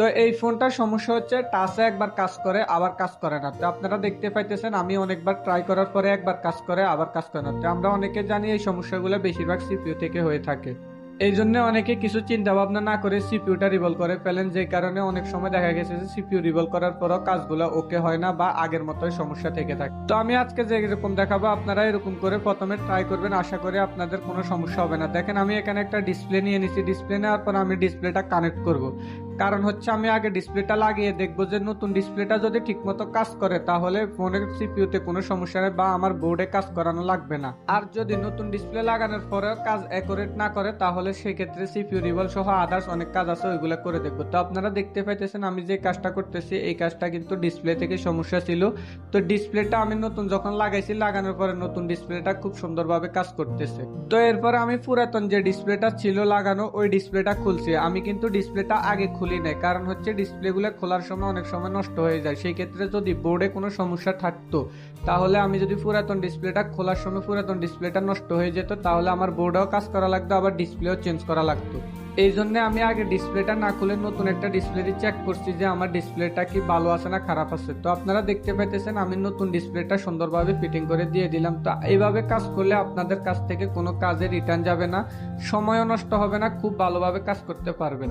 তো এই ফোনটার সমস্যা হচ্ছে টাচে একবার কাজ করে আবার কাজ করে না। তো আপনারা দেখতে পাইতেছেন আমি অনেকবার ট্রাই করার পরে একবার কাজ করে আবার কাজ করে না। তো আমরা অনেকে জানি এই সমস্যাগুলো বেশিরভাগ সিপিইউ থেকে হয়ে থাকে। এই জন্য অনেকে কিছু চিন্তা ভাবনা না করে সিপিইউটা রিভলভ করে ফেলেন, যে কারণে অনেক সময় দেখা গেছে যে সিপিইউ রিভলভ করার পরও কাজগুলো ওকে হয় না বা আগের মতোই সমস্যা থেকে থাকে। তো আমি আজকে যে এরকম দেখাবো আপনারা এরকম করে প্রথমে ট্রাই করবেন, আশা করি আপনাদের কোনো সমস্যা হবে না। দেখেন আমি এখানে একটা ডিসপ্লে নিয়ে নিছি, ডিসপ্লে নেওয়ার পর আমি ডিসপ্লেটা কানেক্ট করব। কারণ হচ্ছে আমি আগে ডিসপ্লেটা লাগিয়ে দেখবো যে নতুন ডিসপ্লেটা যদি ঠিকমতো কাজ করে তাহলে ফোনের সিপিইউতে কোনো সমস্যা নেই বা আমার বোর্ডে কাজ করানো লাগবে না। আর যদি নতুন ডিসপ্লে লাগানোর পরেও কাজ অ্যাকুরেট না করে তাহলে সেক্ষেত্রে সিপিইউ রিভলভ সহ আদার্স অনেক কাজ আছে, ওইগুলো করে দেখবো। তো আপনারা দেখতে পাইতেছেন আমি যে কাজটা করতেছি এই কাজটা কিন্তু ডিসপ্লে থেকে সমস্যা ছিল। তো ডিসপ্লেটা আমি নতুন যখন লাগাইছি, লাগানোর পরে নতুন ডিসপ্লেটা খুব সুন্দরভাবে কাজ করতেছে। তো এরপরে আমি পুরাতন যে ডিসপ্লেটা ছিল লাগানো ওই ডিসপ্লেটা খুলছি। আমি কিন্তু ডিসপ্লেটা আগে খুলি নাই, কারণ হচ্ছে ডিসপ্লেগুলো খোলার সময় অনেক সময় নষ্ট হয়ে যায়। সেই ক্ষেত্রে যদি বোর্ডে কোনো সমস্যা থাকতো তাহলে আমি যদি পুরাতন ডিসপ্লেটা খোলার সময় পুরাতন ডিসপ্লেটা নষ্ট হয়ে যেত তাহলে আমার বোর্ডেও কাজ করা লাগতো, আবার ডিসপ্লেও চেঞ্জ করা লাগতো। এই জন্য আমি আগে ডিসপ্লেটা না খুলে নতুন একটা ডিসপ্লে চেক করছি যে আমার ডিসপ্লেটা কি ভালো আছে না খারাপ আছে। তো আপনারা দেখতে পাইতেছেন আমি নতুন ডিসপ্লেটা সুন্দরভাবে ফিটিং করে দিয়ে দিলাম। তো এইভাবে কাজ করলে আপনাদের কাছ থেকে কোনো কাজে রিটার্ন যাবে না, সময়ও নষ্ট হবে না, খুব ভালোভাবে কাজ করতে পারবেন।